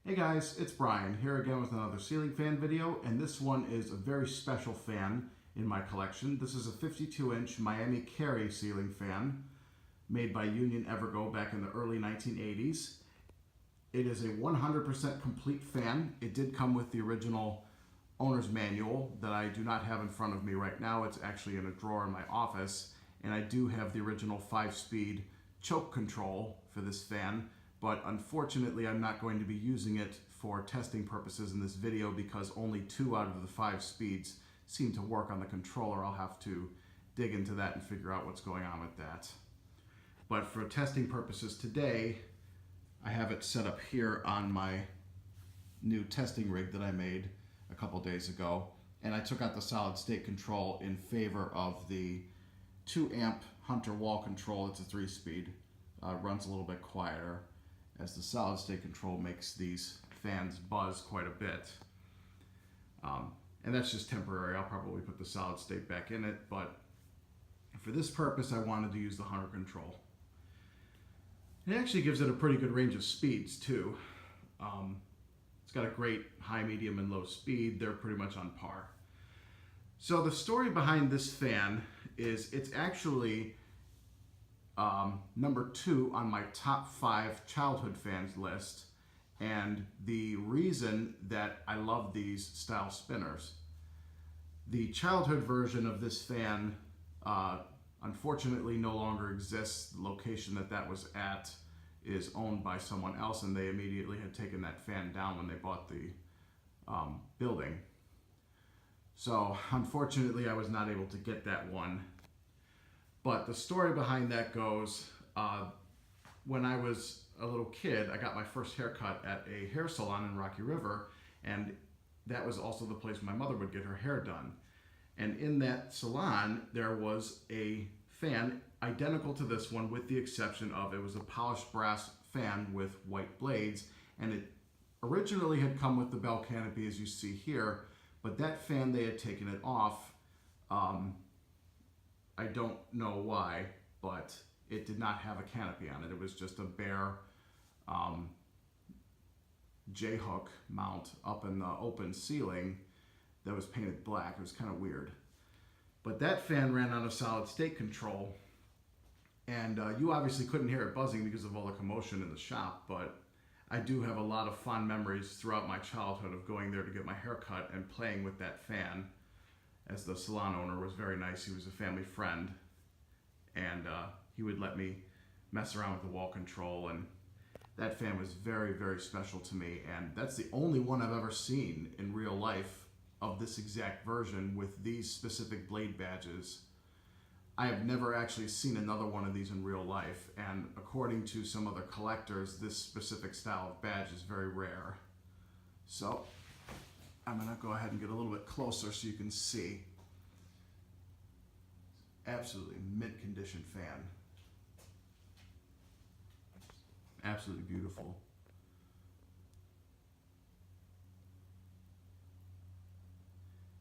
Hey guys, it's Brian here again with another ceiling fan video, and this one is a very special fan in my collection. This is a 52-inch Miami Carey ceiling fan made by Union Evergo back in the early 1980s. It is a 100% complete fan. It did come with the original owner's manual that I do not have in front of me right now. It's actually in a drawer in my office, and I do have the original 5-speed choke control for this fan. But unfortunately, I'm not going to be using it for testing purposes in this video because only 2 out of the 5 speeds seem to work on the controller. I'll have to dig into that and figure out what's going on with that. But for testing purposes today, I have it set up here on my new testing rig that I made a couple days ago. And I took out the solid state control in favor of the 2 amp Hunter wall control. It's a 3-speed, runs a little bit quieter, as the solid state control makes these fans buzz quite a bit. And that's just temporary. I'll probably put the solid state back in it, but for this purpose I wanted to use the Hunter control. It actually gives it a pretty good range of speeds too. It's got a great high, medium, and low speed. They're pretty much on par. So the story behind this fan is it's actually number 2 on my top 5 childhood fans list, and the reason that I love these style spinners. The childhood version of this fan unfortunately no longer exists. The location that was at is owned by someone else, and they immediately had taken that fan down when they bought the building. So unfortunately I was not able to get that one. But the story behind that goes, when I was a little kid, I got my first haircut at a hair salon in Rocky River, and that was also the place my mother would get her hair done. And in that salon, there was a fan identical to this one, with the exception of it was a polished brass fan with white blades, and it originally had come with the bell canopy as you see here, but that fan, they had taken it off. I don't know why, but it did not have a canopy on it. It was just a bare J-hook mount up in the open ceiling that was painted black. It was kind of weird. But that fan ran on a solid state control, and you obviously couldn't hear it buzzing because of all the commotion in the shop, but I do have a lot of fond memories throughout my childhood of going there to get my hair cut and playing with that fan, as the salon owner was very nice. He was a family friend, and he would let me mess around with the wall control, and that fan was very, very special to me. And that's the only one I've ever seen in real life of this exact version with these specific blade badges. I have never actually seen another one of these in real life, and according to some other collectors, this specific style of badge is very rare. So I'm going to go ahead and get a little bit closer so you can see. Absolutely mint condition fan. Absolutely beautiful.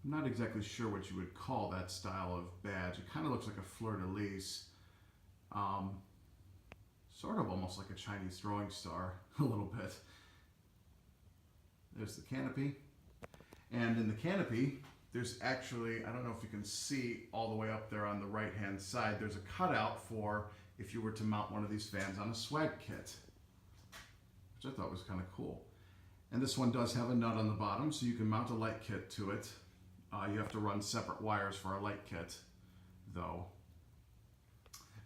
I'm not exactly sure what you would call that style of badge. It kind of looks like a fleur-de-lis. Sort of almost like a Chinese throwing star, a little bit. There's the canopy. And in the canopy, there's actually, I don't know if you can see all the way up there on the right-hand side, there's a cutout for if you were to mount one of these fans on a swag kit, which I thought was kind of cool. And this one does have a nut on the bottom, so you can mount a light kit to it. You have to run separate wires for a light kit, though.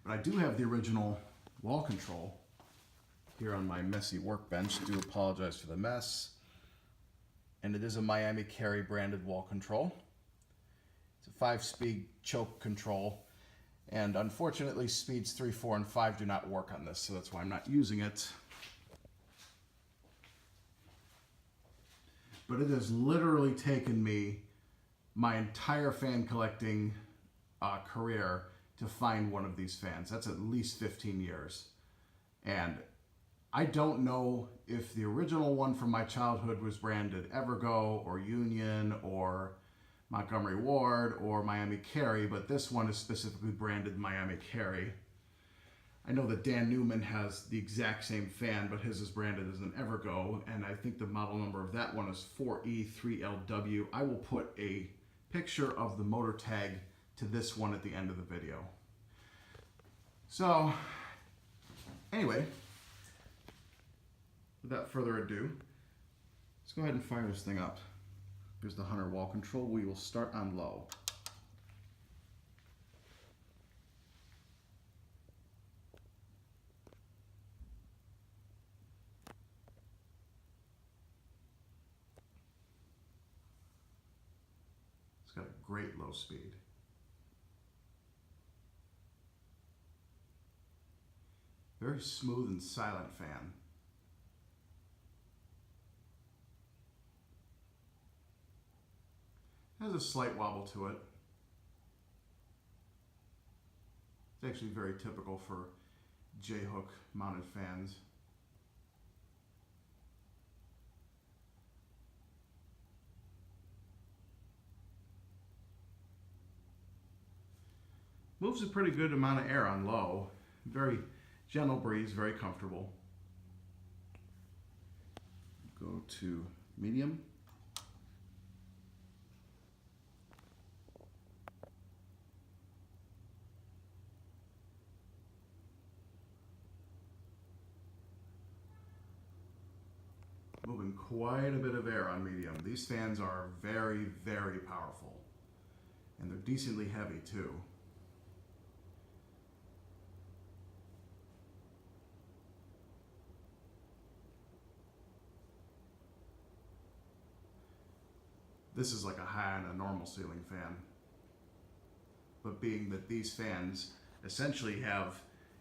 But I do have the original wall control here on my messy workbench. Do apologize for the mess. And it is a Miami Carey branded wall control. It's a 5-speed choke control, and unfortunately speeds 3, 4, and 5 do not work on this, so that's why I'm not using it. But it has literally taken me my entire fan collecting career to find one of these fans. That's at least 15 years. And I don't know if the original one from my childhood was branded Evergo or Union or Montgomery Ward or Miami Carey, but this one is specifically branded Miami Carey. I know that Dan Newman has the exact same fan, but his is branded as an Evergo, and I think the model number of that one is 4E3LW. I will put a picture of the motor tag to this one at the end of the video. So, anyway, without further ado, let's go ahead and fire this thing up. Here's the Hunter wall control. We will start on low. It's got a great low speed. Very smooth and silent fan. Has a slight wobble to it. It's actually very typical for J-hook mounted fans. Moves a pretty good amount of air on low. Very gentle breeze, very comfortable. Go to medium. Moving quite a bit of air on medium. These fans are very, very powerful. And they're decently heavy too. This is like a high on a normal ceiling fan. But being that these fans essentially have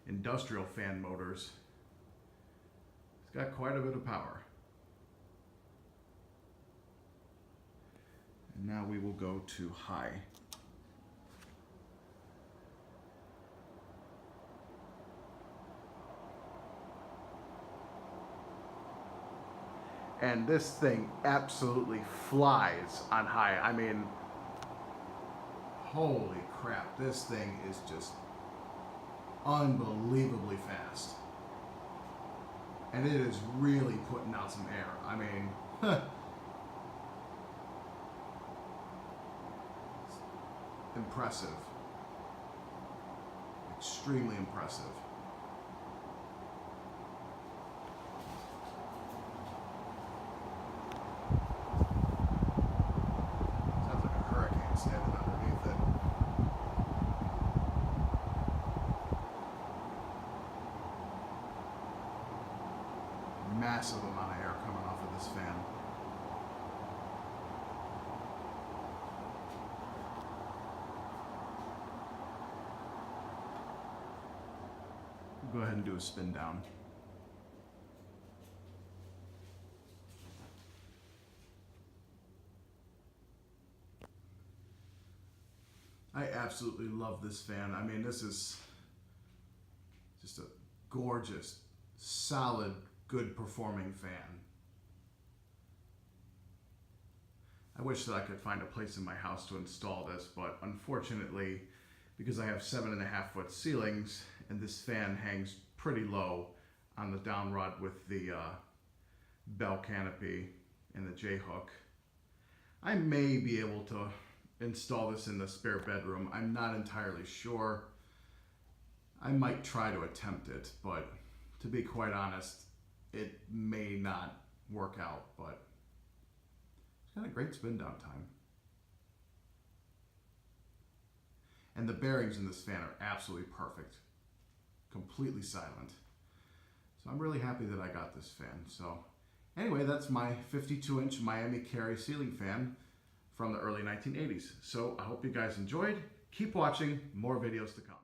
industrial fan motors, it's got quite a bit of power. And now we will go to high. And this thing absolutely flies on high. I mean, holy crap, this thing is just unbelievably fast. And it is really putting out some air. I mean, impressive. Extremely impressive. Sounds like a hurricane standing underneath it. Massive amount of air coming off of this fan. Go ahead and do a spin down. I absolutely love this fan. I mean, this is just a gorgeous, solid, good performing fan. I wish that I could find a place in my house to install this, but unfortunately, because I have 7.5 foot ceilings and this fan hangs pretty low on the down rod with the bell canopy and the J-hook, I may be able to install this in the spare bedroom. I'm not entirely sure. I might try to attempt it, but to be quite honest, it may not work out, but it's got a great spin down time. And the bearings in this fan are absolutely perfect. Completely silent. So I'm really happy that I got this fan. So anyway, that's my 52-inch Miami Carey ceiling fan from the early 1980s. So I hope you guys enjoyed. Keep watching, more videos to come.